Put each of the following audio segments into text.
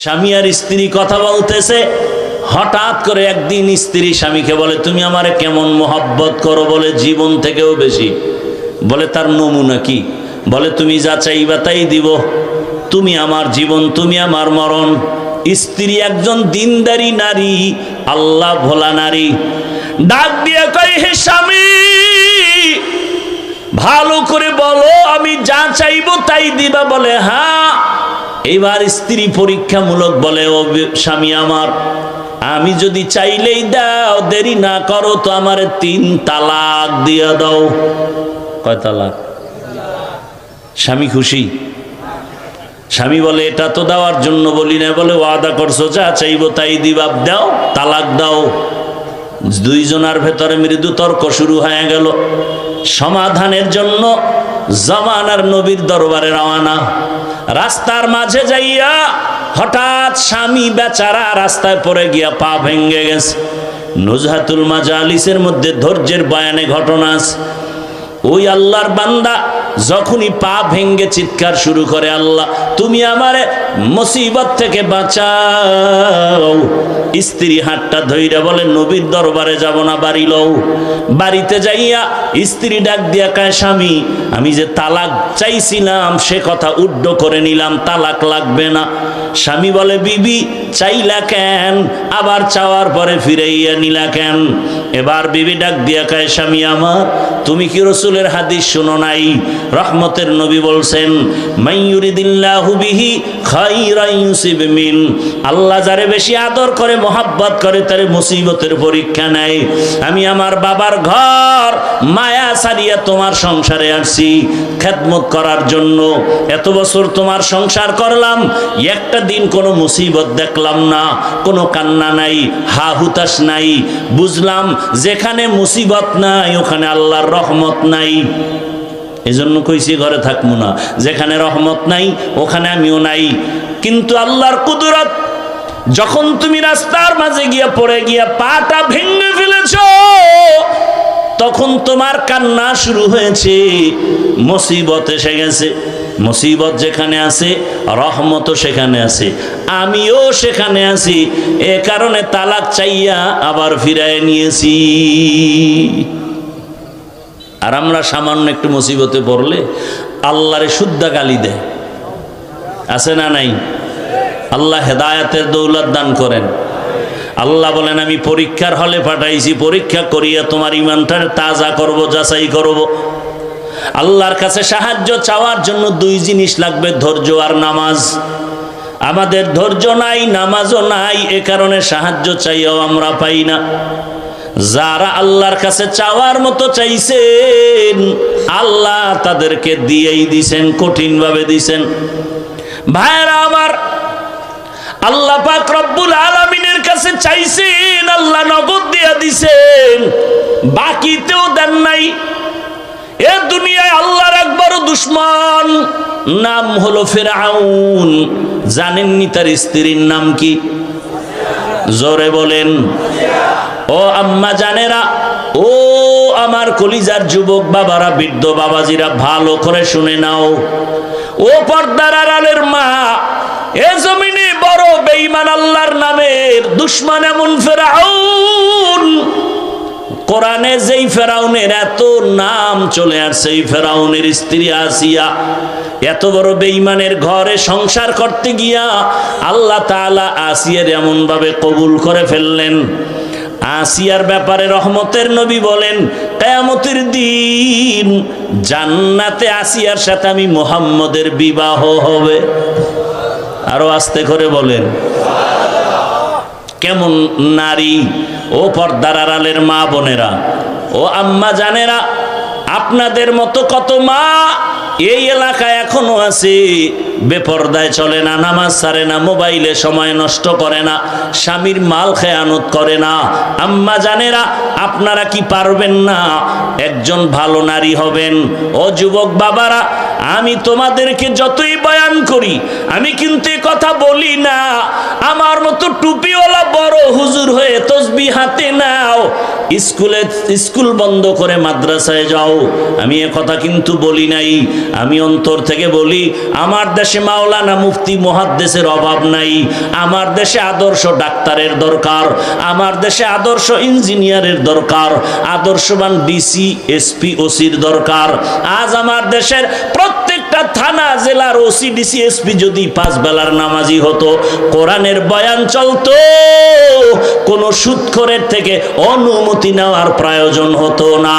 স্বামী আর স্ত্রী কথা বলতেছে, হঠাৎ করে একদিন স্ত্রী স্বামীকে বলে, তুমি আমারে কেমন মোহাব্বত করো? বলে, জীবন থেকেও বেশি। বলে, তার নমুনা কি? বলে, তুমি যা চাইবা তাই দিব, তুমি আমার জীবন, তুমি আমার মরণ। স্ত্রী একজন দিনদারি নারী, আল্লাহ ভোলা নারী, ডাক দিয়ে কয়, হে স্বামী, ভালো করে বলো, আমি যা চাইবো তাই দিবা? বলে, হ্যাঁ। এবার স্ত্রী পরীক্ষামূলক বলে, ও স্বামী আমার, আমি যদি চাইলেই দাও, দেরি না করো তো আমার 3 তালাক দিয়ে দাও। কয় তালাক? স্বামী খুশি? স্বামী বলে, এটা তো দেওয়ার জন্য বলি না। বলে, ওয়াদা করছো, যা চাইবো তাই দিবা, দাও, তালাক দাও। দুইজনের ভেতরে মৃদু তর্ক শুরু হয়ে গেল। সমাধানের জন্য জামানার নবীর দরবারে রওনা। রাস্তার মাঝে যাইয়া হঠাৎ স্বামী বেচারা রাস্তায় পড়ে গিয়া পা ভেঙে গেছে। নুজহাতুল মাজালিসের মধ্যে ধৈর্যের বয়ানে ঘটনা আছে। ওই আল্লাহর বান্দা যখনই পা ভেঙ্গে চিৎকার শুরু করে, আল্লাহ তুমি আমারে মুসিবত থেকে বাঁচাও। স্ত্রী হাতটা ধইরা বলে, নবীর দরবারে যাব না, বাড়ি লও। বাড়িতে যাইয়া স্ত্রী ডাক দিয়া কয়, স্বামী, আমি যে তালাক চাইছিলাম সে কথা উড্ড করে নিলাম, তালাক লাগবে না। স্বামী বলে, বিবি চাইলা কেন, আবার চাওয়ার পরে ফিরাইয়া নিলা কেন? এবার বিবি ডাক দিয়া কয়, স্বামী আমার, তুমি কি রাসূলের হাদিস শুনো নাই? রহমতের নবী বলছেন, মাইয়ুরিদিল্লাহু বিহি খাইরান ইউসিব মিন, আল্লাহ যারে বেশি আদর করে, মোহাব্বত করে, তারে মুসিবতের পরীক্ষা নেয়। আমি আমার বাবার ঘর মায়া ছাড়িয়া তোমার সংসারে আসছি খেদমত করার জন্য। এত বছর তোমার সংসার করলাম, একটা দিন কোনো মুসিবত দেখলাম না, কোনো কান্না নাই, হা হুতাশ নাই। বুঝলাম যেখানে মুসিবত নাই ওখানে আল্লাহর রহমত নাই। এজন্য কইছি ঘরে থাকবো না, যেখানে রহমত নাই ওখানে আমিও নাই। কিন্তু আল্লাহর কুদরত, যখন তুমি রাস্তার মাঝে গিয়া পড়ে গিয়া পাটা ভেঙে ফেলেছ, তখন তোমার কান্না শুরু হয়েছে। মুসিবত এসে গেছে। মুসিবত যেখানে আছে রহমতও সেখানে আছে, আমিও সেখানে আছি। এ কারণে তালাক চাইয়া আবার ফিরায় নিয়েছি। আর আমরা সামান্য একটু মুসিবতে পড়লে আল্লাহরে শুদ্ধ গালি দেয়, আছে না নাই? আল্লাহ হেদায়েতের দৌলত দান করেন। আল্লাহ বলেন, আমি পরীক্ষার হলে পাঠাইছি, পরীক্ষা করিয়া তোমার ইমানটা তাজা করব, যাচাই করব। আল্লাহর কাছে সাহায্য চাওয়ার জন্য 2 জিনিস লাগবে, ধৈর্য আর নামাজ। আমাদের ধৈর্য নাই, নামাজও নাই, এ কারণে সাহায্য চাইও আমরা পাই না। যারা আল্লাহর কাছে চাওয়ার মতো চাইছেন, আল্লাহ তাদেরকে দিয়েই দিছেন, কঠিনভাবে দিছেন। ভাইরা আমার, আল্লাহ পাক রব্বুল আলামিনের কাছে চাইছেন, আল্লাহ নগদ দিয়া দিছেন, বাকিতেও দেন নাই। এ দুনিয়ায় আল্লাহর এক বড় দুশমন, নাম হলো ফিরআউন। জানেননি তার স্ত্রীর নাম কি? জোরে বলেন। ও আম্মা জানেরা, ও আমার কলিজার যুবক বাবারা, বৃদ্ধ বাবাজিরা, ভালো করে শুনে নাও। ও পর্দার আড়ালের মা, এ জমিনে বড় বেঈমান আল্লাহর নামের দুশমন এমন ফিরআউন। কোরআনে যেই ফেরাউনের এত নাম চলে আসছে, এই ফেরাউনের স্ত্রী আসিয়া এত বড় বেঈমানের ঘরে সংসার করতে গিয়া আল্লাহ তাআলা আসিয়ার এমন ভাবে কবুল করে ফেললেন। আসিয়ার ব্যাপারে রহমতের নবী বলেন, কিয়ামতের দিন জান্নাতে আসিয়ার সাথে আমি মুহাম্মদের বিবাহ হবে। আরো আস্তে করে বলেন। কেমন নারী! ও পর্দার আড়ালের মা বোনেরা, ও আম্মা জানেরা, আপনাদের মতো কত মা এই এলাকায় এখনো আছে, বেপরদায় চলে না, নামাজ ছাড়ে না, মোবাইলে সময় নষ্ট করে না, স্বামীর মাল খেয়ানত করে না। আম্মা জানেরা, আপনারা কি পারবেন না একজন ভালো নারী হবেন? ও যুবক বাবারা, আমি তোমাদেরকে যতই বয়ান করি, আমি কিন্তু এ কথা বলি না আমার মতো টুপিওয়ালা বড় হুজুর হয়ে তসবিহ হাতে নাও, স্কুল বন্ধ করে মাদ্রাসায় যাও। আমি এ কথা কিন্তু বলি নাই, আমি অন্তর থেকে বলি, আমার দেশে মাওলানা মুফতি মুহাদ্দিসের অভাব নাই। আমার দেশে আদর্শ ডাক্তারের দরকার, আমার দেশে আদর্শ ইঞ্জিনিয়ারের দরকার, আদর্শবান ডিসি এসপি ওসির দরকার। আজ আমার দেশের প্রত্যেকটা থানা জেলার ওসি ডিসি এসপি যদি 5 বেলার নামাজি হতো, কোরআনের বয়ান চলতো, কোন সুদখোরের থেকে অনুমতি নেওয়ার প্রয়োজন হতো না।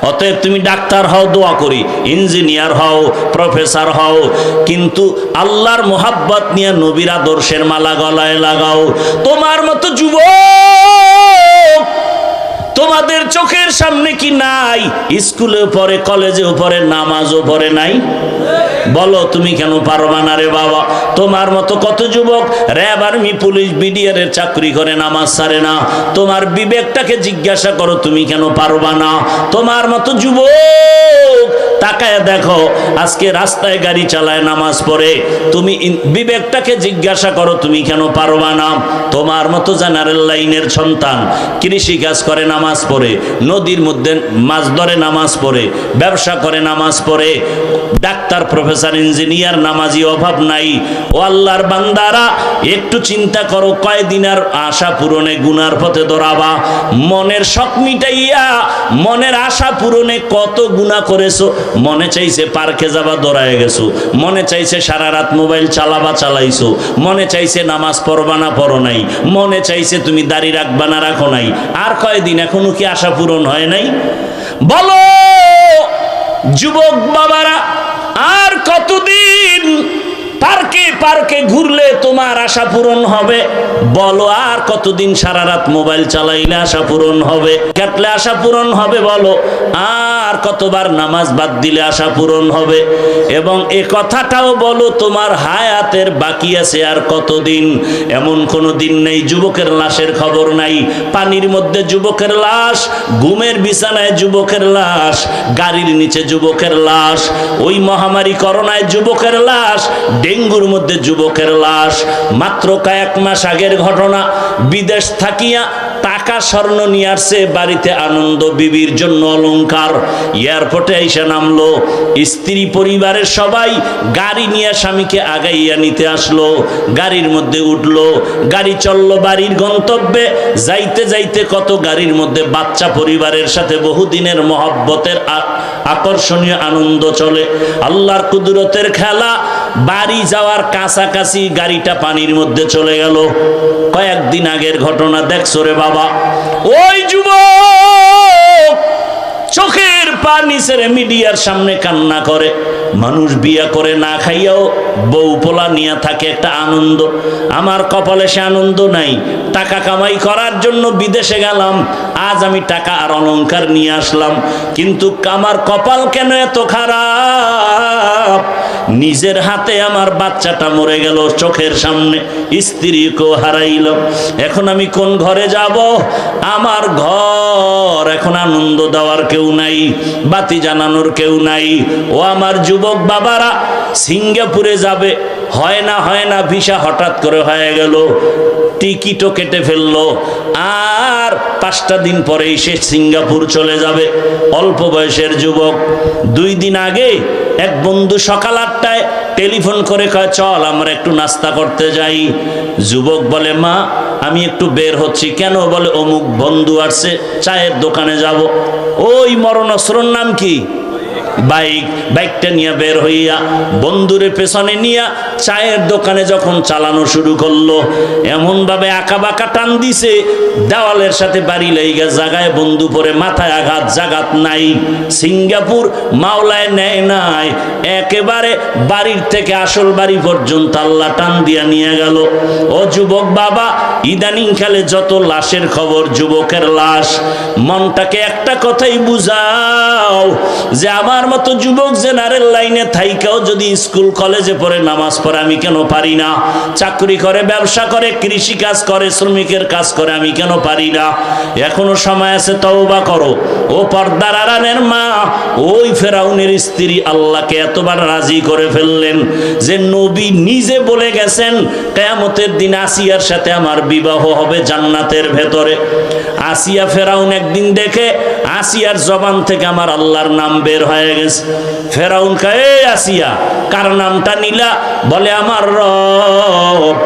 অতএব তুমি ডাক্তার হও, দোয়া করি, ইঞ্জিনিয়ার হও, প্রফেসর হও, কিন্তু আল্লাহর মোহাব্বত নিয়ে নবীর আদর্শের মালা গলায় লাগাও। তোমার মতো যুবক তোমাদের চোখের সামনে কি নাই? স্কুলে পড়ে, কলেজে পড়ে, নামাজও পড়ে নাই? বলো তুমি কেন পারবা না রে বাবা? তোমার মতো কত যুবক র্যাব, আর্মি, পুলিশ, বিডিআর এর চাকরি করে, নামাজ ছাড়ে না। তোমার বিবেকটাকে জিজ্ঞাসা করো, তুমি কেন পারবা না? তোমার মতো যুবক তাকায় দেখো, আজকে রাস্তায় গাড়ি চালায়, নামাজ পড়ে, তুমি বিবেকটাকে জিজ্ঞাসা করো, তুমি কেন পারবা না? তোমার মতো জেনারেল লাইনের সন্তান কৃষি কাজ করে, নামাজ পড়ে, নদীর মধ্যে মাছ ধরে, নামাজ পড়ে, ব্যবসা করে, নামাজ পড়ে, ডাক্তার, প্রফেসর, ইঞ্জিনিয়ার, নামাজি অভাব নাই। ও আল্লাহর বান্দারা, একটু চিন্তা করো, কয়দিনের আশা পূরণে গুনার পথে দৌড়াবা? মনের শখ মিটাইয়া, মনের আশা পূরণে কত গুনাহ করেছো। মনে চাইছে পার্কে যাবা, দৌড়ায় গেছো। মনে চাইছে সারা রাত মোবাইল চালাবা, চালাইছো। মনে চাইছে নামাজ পড়বা না, পড়ো নাই। মনে চাইছে তুমি দাড়ি রাখবা না, রাখো নাই। আর কয়দিন, এখনো কি আশা পূরণ হয় নাই? বলো যুবক বাবারা, আর কতদিন পার্কে পার্কে ঘুরলে তোমার আশা পূরণ হবে? বলো আর কতদিন সারা রাত মোবাইল চালাইলে আশা পূরণ হবে? কাটলে আশা পূরণ হবে? বলো আর কতবার নামাজ বাদ দিলে আশা পূরণ হবে? এবং এ কথাটাও বলো, তোমার হায়াতের বাকি আছে আর কতদিন? এমন কোনো দিন নেই যুবকের লাশের খবর নাই। পানির মধ্যে যুবকের লাশ, ঘুমের বিছানায় যুবকের লাশ, গাড়ির নিচে যুবকের লাশ, ওই মহামারী করোনায় যুবকের লাশ, ডেঙ্গুর মধ্যে যুবকের লাশ। মাত্র কয়েক মাস আগের ঘটনা, বিদেশ থাকিয়া টাকা স্বর্ণ নিয়ে আসছে বাড়িতে, আনন্দ, বিবির জন্য অলংকার। এয়ারপোর্টে আইসা নামলো, স্ত্রী পরিবারের সবাই গাড়ি নিয়ে স্বামীকে আগাইয়া নিতে আসলো, গাড়ির মধ্যে উঠলো, গাড়ি চললো বাড়ির গন্তব্যে। যাইতে যাইতে কত গাড়ির মধ্যে বাচ্চা পরিবারের সাথে বহুদিনের মহব্বতের আকর্ষণীয় আনন্দ চলে। আল্লাহর কুদরতের খেলা, বাড়ি যাওয়ার কাছাকাছি গাড়িটা পানির মধ্যে চলে গেল। কয়েকদিন আগের ঘটনা দেখছো রে বাবা? ওই যুবক চোখের পানি ছেড়ে মিডিয়ার সামনে কান্না করে। মানুষ বিয়া করে না খাইয়াও বউ পোলা নিয়ে থাকে একটা আনন্দ। আমার কপালে সে আনন্দ নাই। টাকা কামাই করার জন্য বিদেশে গেলাম, আজ আমি টাকা আর অলংকার নিয়ে আসলাম, কিন্তু আমার কপাল কেন এত খারাপ? নিজের হাতে আমার বাচ্চাটা মরে গেল চোখের সামনে, স্ত্রীকেও হারাইল। এখন আমি কোন ঘরে যাব? আমার ঘর এখন আনন্দ দেওয়ার কেউ নাই, বাতি জানানোর কেউ নাই। ও আমার যুবক বাবারা, সিঙ্গাপুরে যাবে, হয় না ভিসা হঠাৎ করে হয়ে গেল, টিকিটও কেটে ফেললো, আর 5টা দিন পরেই সে সিঙ্গাপুর চলে যাবে। অল্প বয়সের যুবক। 2 দিন আগে এক বন্ধু সকাল 8টায় টেলিফোন করে কয়, চল আমরা একটু নাস্তা করতে যাই। যুবক বলে, মা আমি একটু বের হচ্ছি। কেন? বলে অমুক বন্ধু আসছে, চায়ের দোকানে যাব। ওই মরণস্রোর নাম কি? বাইকটা নিয়ে বের হইয়া বন্ধুরে পেছনে নিয়ে চায়ের দোকানে যখন চালানো শুরু করলো, এমন ভাবে আঁকা বাঁকা টান দিছে, দেওয়ালের সাথে বাড়ি লেগে জায়গায় বন্ধু পরে মাথায় আঘাত, জাগাত নাই। সিঙ্গাপুর মাওলায় নেয় নাই, একেবারে বাড়ির থেকে আসল বাড়ি পর্যন্ত আল্লাহ টান দিয়া নিয়ে গেল। ও যুবক বাবা, ইদানিং কালে যত লাশের খবর, যুবকের লাশ। মনটাকে একটা কথাই বুঝাও, যে আমার মতো যুবক জেনারেল লাইনে থাইকাও যদি স্কুল কলেজে পড়ে নামাজ পড়ে আমি কেন পারি না? চাকরি করে, ব্যবসা করে, কৃষি কাজ করে, শ্রমিকের কাজ করে, আমি কেন পারি না? এখনো সময় আছে, তওবা করো। ও পর্দার আড়ালের মা, ওই ফেরাউনের স্ত্রী আল্লাহকে এতবার রাজি করে ফেললেন যে নবী নিজে বলে গেছেন কিয়ামতের দিন আসিয়ার সাথে আমার বিবাহ হবে জান্নাতের ভেতরে। আসিয়া ফেরাউন একদিন দেখে আসিয়ার জবান থেকে আমার আল্লাহর নাম বের হয়ে গেছে। ফেরাউন কয়, এই আসিয়া, কার নামটা নিলা? বলে আমার রব।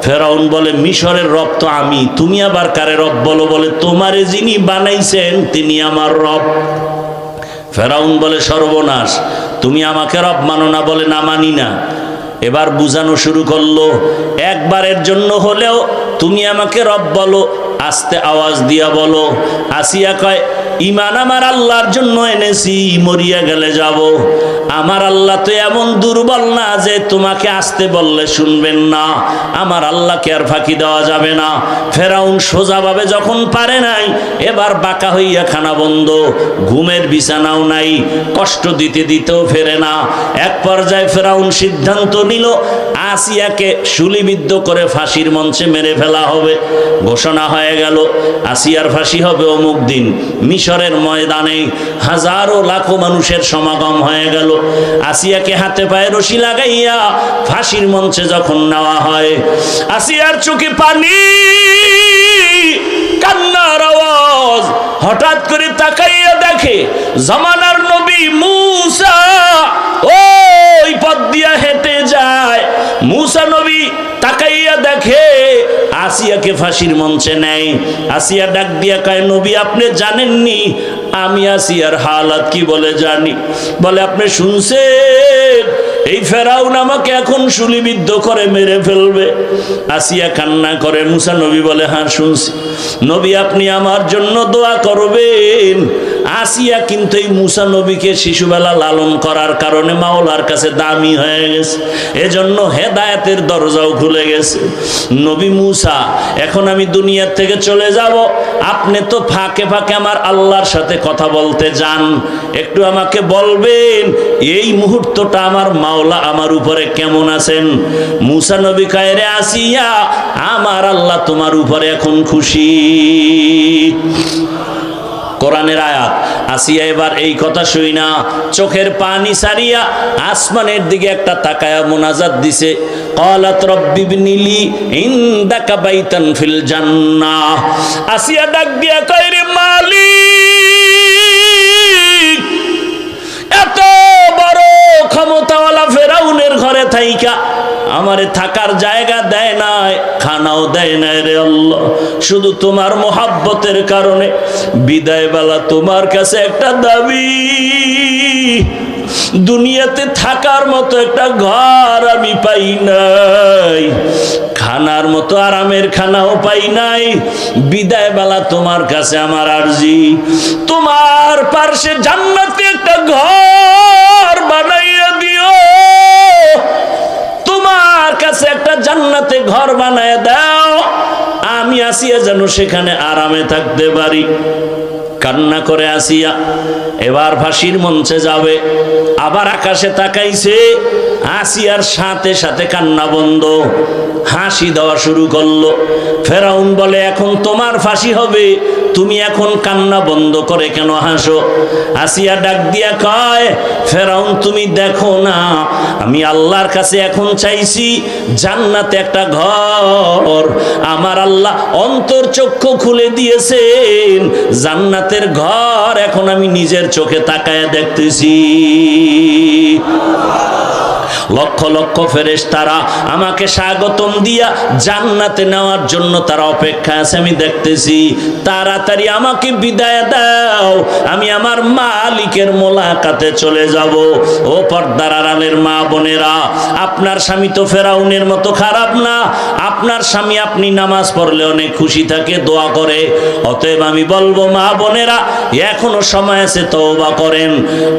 ফেরাউন বলে, মিশরের রব তো আমি, তুমি আবার কারে রব বলো? বলে, তোমারে যিনি বানাইছেন তিনি আমার রব। ফেরাউন বলে, সর্বনাশ, তুমি আমাকে রব মানো না? বলে, না, মানি না। এবার বুঝানো শুরু করলো, একবারের জন্য হলেও তুমি আমাকে রব বলো, আস্তে আওয়াজ দিয়া বলো। আসিয়া কয়, ঈমান আমার আল্লাহর জন্য এনেছি, মরিয়া গেলে যাব। আমার আল্লাহ তো এমন দুর্বল না যে তোমাকে আসতে বললে শুনবেন না। আমার আল্লাহকে আর ফাঁকি দেওয়া যাবে না। ফেরাউন সোজাভাবে যখন পারে নাই, এবার বাঁকা হইয়া খানা বন্ধ, ঘুমের বিছানাও নাই, কষ্ট দিতে দিতেও ফেরে না। এক পর্যায়ে ফেরাউন সিদ্ধান্ত নিল আসিয়াকে শুলিবিদ্ধ করে ফাঁসির মঞ্চে মেরে ফেলা হবে। ঘোষণা হয়ে গেল আসিয়ার ফাঁসি হবে অমুক দিন। মিশরের ময়দানে হাজারো লাখো মানুষের সমাগম হয়ে গেল। আসিয়াকে হাতে পায়ে রশি লাগাইয়া ফাঁসির মঞ্চে যখন নেওয়া হয়, আসিয়ার চোখে পানি, কান্নার আওয়াজ। হঠাৎ করে তাকাইয়া দেখে জামানার নবী মূসা ওই পথ দিয়া হেঁটে যায়। মূসা নবী তাকাইয়া দেখে আসিয়াকে ফাঁসির মঞ্চে নেয়। আসিয়া ডাক দিয়া কয়, নবী আপনি জানেননি আমি আসিয়ার হালাত কি? বলে, জানি। বলে, আপনি শুনছেন এই ফেরাউন আমাকে এখন শুলিবিদ্ধ করে মেরে ফেলবে? আসিয়া কান্না করে। মূসা নবী বলে, হ্যাঁ শুনছি। নবী আপনি আমার জন্য দোয়া করবেন। আসিয়া কিন্তু এই মূসা নবীকে শিশুবেলা লালন করার কারণে মাওলার কাছে দামি হয়ে গেছে, এজন্য হেদায়েতের দরজাও খুলে গেছে। নবী মূসা, এখন আমি দুনিয়ার থেকে চলে যাব, আপনি তো ফাঁকে ফাঁকে আমার আল্লাহর সাথে কথা বলতে যান, একটু আমাকে বলবেন এই মুহূর্তটা আমার মাওলা আমার উপরে কেমন আছেন? মূসা নবী কয়, রে আসিয়া, আমার আল্লাহ তোমার উপরে এখন খুশি। কোরআনের আয়াত। আসিয়া এবার এই কথা শুই না চোখের পানি সারিয়া আসমানের দিকে একটা তাকায়া মুনাজাত দিছে, ক্বালাত রব্বি ইবনিলি ইনদাকা বাইতান ফিল জান্নাহ। আসিয়া ডাক দিয়া কয়, রে মালিক, এত বড় ক্ষমতাওয়ালা ফেরাউনের ঘরে থাইকা আমারে থাকার জায়গা দেয় নাই, খানাও দেয় নাই রে আল্লাহ, শুধু তোমার মোহাব্বতের কারণে বিদায় বেলা তোমার কাছে একটা দাবি, দুনিয়াতে থাকার মতো একটা ঘর আমি পাই নাই, খানার মতো আরামের খানাও পাই নাই, বিদায় বেলা তোমার কাছে আমার আরজি, তোমার পার্শ্বে জান্নাতে একটা ঘর বানাইয়া দিও, তোমার কাছে একটা জান্নাতে ঘর বানায় দাও, আমি আসিয়া যেন সেখানে আরামে থাকতে পারি। কান্না করে আসিয়া এবার ফাঁসির মঞ্চে যাবে, আবার আকাশে তাকাইছে, আসিয়ার সাথে সাথে কান্না বন্ধ, হাসি দেওয়া শুরু করলো। ফেরাউন বলে, এখন তোমার ফাঁসি হবে, তুমি এখন কান্না বন্ধ করে কেন হাসো? আসিয়া ডাক দিয়া কয়, ফেরাউন তুমি দেখো না, আমি আল্লাহর কাছে এখন চাইছি জান্নাতে একটা ঘর, আমার আল্লাহ অন্তর চক্ষু খুলে দিয়েছেন, জান্নাতের ঘর এখন আমি নিজের চোখে তাকায় দেখতেছি। লক্ষ লক্ষ ফেরেশতারা আমাকে স্বাগতম দিয়া জান্নাতে নেওয়ার জন্য তারা অপেক্ষা আছে, আমি দেখতেছি, তাড়াতাড়ি আমাকে বিদায় দাও, আমি আমার মালিকের মোলাকাতে চলে যাব। ও পর্দার আড়ালের মা বোনেরা, আপনার স্বামী তো ফেরাউনের মতো খারাপ না, আপনার স্বামী আপনি নামাজ পড়লে অনেক খুশি থাকে, দোয়া করে, অতএব আমি বলবো মা বোনেরা এখনো সময় আছে, তওবা করেন,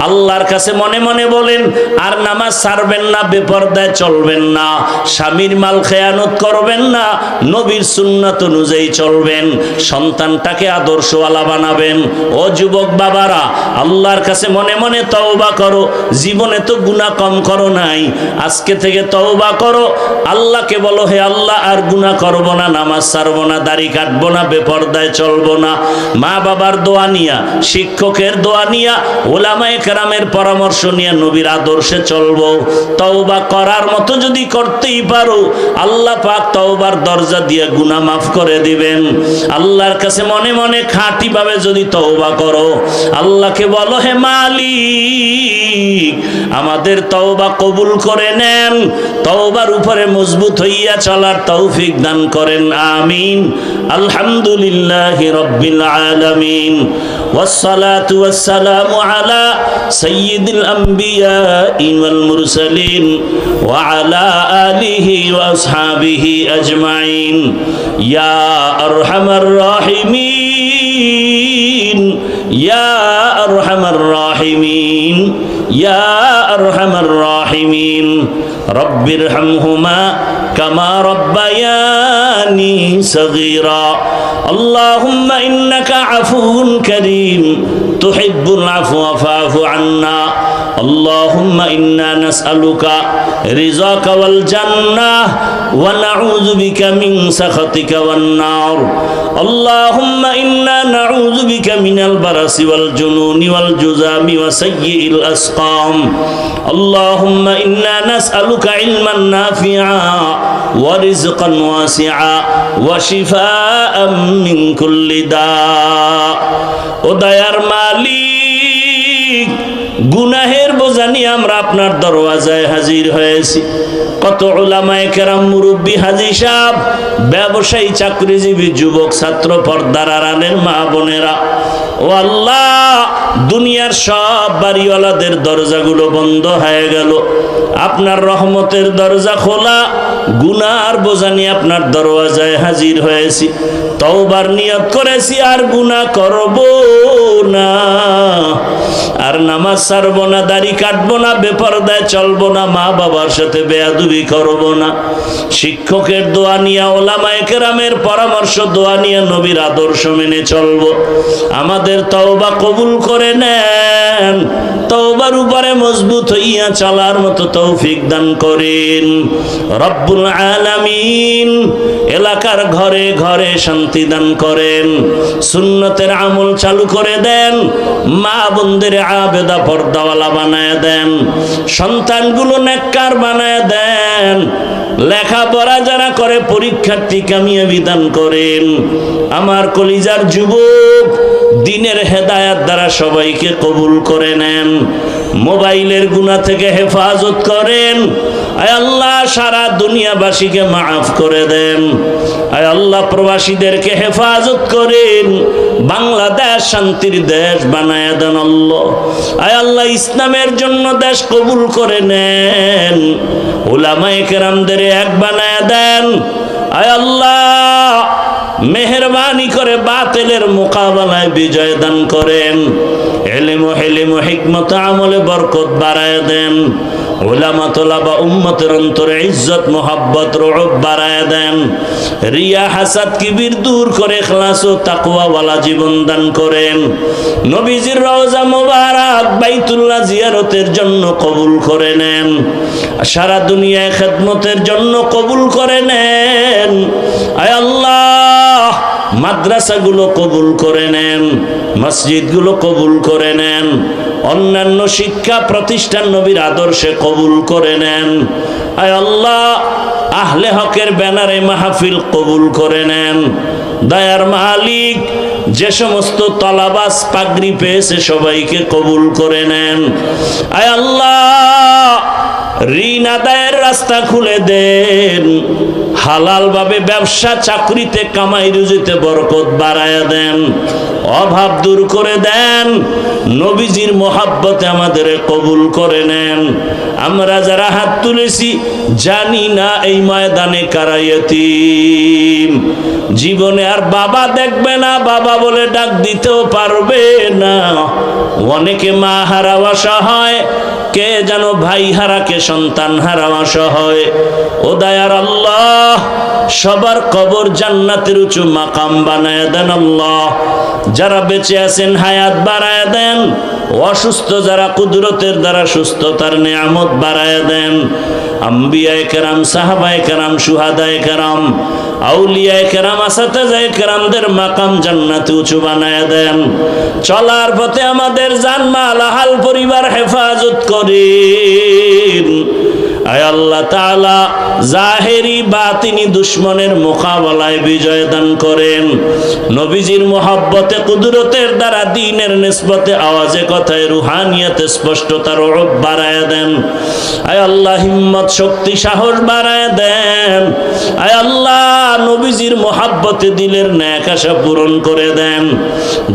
আল্লাহর কাছে মনে মনে বলেন, আর নামাজ ছাড়বেন না, না, বেপরদায় চলবেন না, স্বামীর মাল খেয়ানত করবেন না, নবীর সুন্নাত অনুযায়ী চলবেন, সন্তানটাকে আদর্শওয়ালা বানাবেন। ও যুবক বাবারা, আল্লাহর কাছে মনে মনে তওবা করো। জীবনে তো গুনাহ কম করো নাই, আজকে থেকে তওবা করো। আল্লাহকে বলো, হে আল্লাহ আর গুনাহ করব না, নামাজ ছাড়বো না, দাড়ি কাটবো না, বেপরদায় চলবো না। মা বাবার দোয়া নিয়া, শিক্ষকের দোয়া নিয়া, ওলামায়ে কেরামের পরামর্শ নিয়ে নবীর আদর্শে চলবো। তওবা করার মতো যদি করতেই পারো, আল্লাহ পাক তওবার দরজা দিয়ে গুনাহ মাফ করে দিবেন। আল্লাহর কাছে মনে মনে খাঁটি ভাবে যদি তওবা করো, আল্লাহকে বলো, হে মালিক আমাদের তওবা কবুল করে নেন, তওবার উপরে মজবুত হইয়া চলার তৌফিক দান করেন, আমিন। আলহামদুলিল্লাহি রাব্বিল আলামিন, والصلاة والسلام على سيد الأنبياء والمرسلين وعلى آله وأصحابه أجمعين يا أرحم الراحمين يا أرحم الراحمين يا أرحم الراحمين رب ارحمهما كما ربياني صغيرا اللهم إنك عفو كريم تحب العفو فاعف عنا اللهم إنا نسألك رضاك والجنة ونعوذ بك من سخطك والنار اللهم إنا نعوذ بك من البرص والجنون والجذام وسيء الأسقام اللهم إنا نسألك علما نافعا ورزقا واسعا وشفاء من كل داء ও দয়ার মালিক, গুনাহের বোঝা নিয়ে আমরা আপনার দরওয়াজায় হাজির হয়েছি। কত উলামায়ে কেরাম, মুরব্বী, হাজী সাহেব, ব্যবসায়ী, চাকরিজীবী, যুবক, ছাত্র, পর্দার আড়ালের মা বোনেরা, ও আল্লাহ দুনিয়ার সব বাড়িওয়ালাদের দরজাগুলো বন্ধ হয়ে গেল, আপনার রহমতের দরজা খোলা। গুনার বোঝা নিয়ে আপনার দরওয়াজায় হাজির হয়েছি, তওবার নিয়ত করেছি আর গুনাহ করব না, আর নামাজ ছাড়বো না, দাড়ি কাটবো না, বেপরদায় চলবো না, মা বাবার সাথে বেয়াদবি করব না। শিক্ষকের দোয়া নিয়ে, ওলামায়ে কেরামের পরামর্শ দোয়া নিয়ে নবীর আদর্শ মেনে চলবো। আমাদের তওবা কবুল করে নেন, তওবার উপরে মজবুত হইয়া চলার মতো তৌফিক দান করেন রব্বুল আলামিন। এলাকার ঘরে ঘরে শান্তি দান করেন, সুন্নতের আমল চালু করে দেন, মা বোনদের আবেদা পর্দাওয়ালা বানায় দেন, সন্তানগুলো নেককার বানায় দেন, লেখাপড়া যারা করে পরীক্ষার্থী কামিয়াবি দান করেন। আমার কলিজার যুবক, দ্বীনের হেদায়াত দ্বারা সবাইকে কবুল করে নেন, মোবাইলের গুনাহ থেকে হেফাজত করেন। আয় আল্লাহ সারা দুনিয়াবাসীকে মাফ করে দেন। আয় আল্লাহ প্রবাসীদেরকে হেফাজত করেন, বাংলাদেশ শান্তির দেশ বানায় দেন আল্লাহ। আয় আল্লাহ ইসলামের জন্য দেশ কবুল করে নেন, উলামায়ে কেরামদের এক বানায় দেন। আয় আল্লাহ মেহেরবানি করে বাতিলের মোকাবেলায় বিজয় দান করেন, ইলম ও হিলম ও হিকমত আমলে বরকত বাড়ায় দেন, উলামা তোলাবা উম্মতের অন্তরে ইজ্জত মোহাব্বত রউফ বাড়ায় দেন, রিয়া হাসাদ কিবির দূর করে ইখলাস ও তাকওয়া ওয়ালা জীবন দান করেন। নবীজির রওজা মুবারক বাইতুল্লাহ জিয়ারতের জন্য কবুল করে নেন, সারা দুনিয়ায় খেদমতের জন্য কবুল করে নেন। আয় আল্লাহ মাদ্রাসাগুলো কবুল করে নেন, মসজিদগুলো কবুল করে নেন, অন্যান্য শিক্ষা প্রতিষ্ঠান নবীর আদর্শে কবুল করে নেন। আয় আল্লাহ আহলে হকের ব্যানারে মাহফিল কবুল করে নেন। দয়ার মালিক, যে সমস্ত তলাবাস পাগড়ি পেয়েছে সবাইকে কবুল করে নেন। আয় আল্লাহ ঋণ আদায়ের রাস্তা খুলে দেন, হালাল ভাবে ব্যবসা চাকরিতে কামাই রুজিতে বরকত বাড়ায়া দেন, অভাব দূর করে দেন, নবীজির মোহাব্বতে আমাদের কবুল করে নেন। আমরা যারা হাত তুলেছি জানি না এই ময়দানে কারা ইয়তীম, জীবনে আর বাবা দেখবে না, বাবা বলে ডাক দিতেও পারবে না, অনেকে মা হারা অসহায়, কে যেন ভাই হারা, কে সন্তান হারা অসহায়। ও দয়ার আল্লাহ, সবার কবর জান্নাতের উঁচু মাকাম বানায় দেন আল্লাহ। যারা বেঁচে আছেন হায়াত বাড়ায় দেন, অসুস্থ যারা কুদরতের দ্বারা সুস্থতার নিয়ামত বাড়ায় দেন। আম্বিয়ায়ে কেরাম, সাহাবায়ে কেরাম, শুহাদায়ে কেরাম, আউলিয়ায়ে কেরাম, আসাতেজায়ে কেরামদের মাকাম জান্নাতে উঁচু বানায় দেন। চলার পথে আমাদের জানমাল আহাল পরিবার হেফাজত করেন। আয় আল্লাহ তাআলা, জাহেরি বাতিনি দুশ্মনের মোকাবেলায় বিজয় দান করেন। নবীজির মোহাব্বতে কুদরতের দ্বারা দ্বীনের নিসবতে আওয়াজে কথায় রুহানিয়াতে স্পষ্টতার রূপ বাড়ায় দেন। আয় আল্লাহ, হিম্মত শক্তি সাহস বাড়ায় দেন। আয় আল্লাহ, নবীজির মোহাব্বতে দিলের ন্যাক আশা পূরণ করে দেন।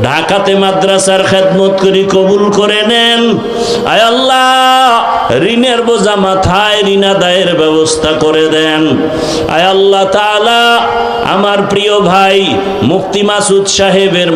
ঢাকাতে মাদ্রাসার খেদমত করি কবুল করে নেন। আয় আল্লাহ, ঋণের বোঝা মাথায়, ঋণ আদায়ের ব্যবস্থা করে দেন। আয় আল্লাহ তাআলা, আমার প্রিয় ভাই মুফতি মাসুদ সাহেবের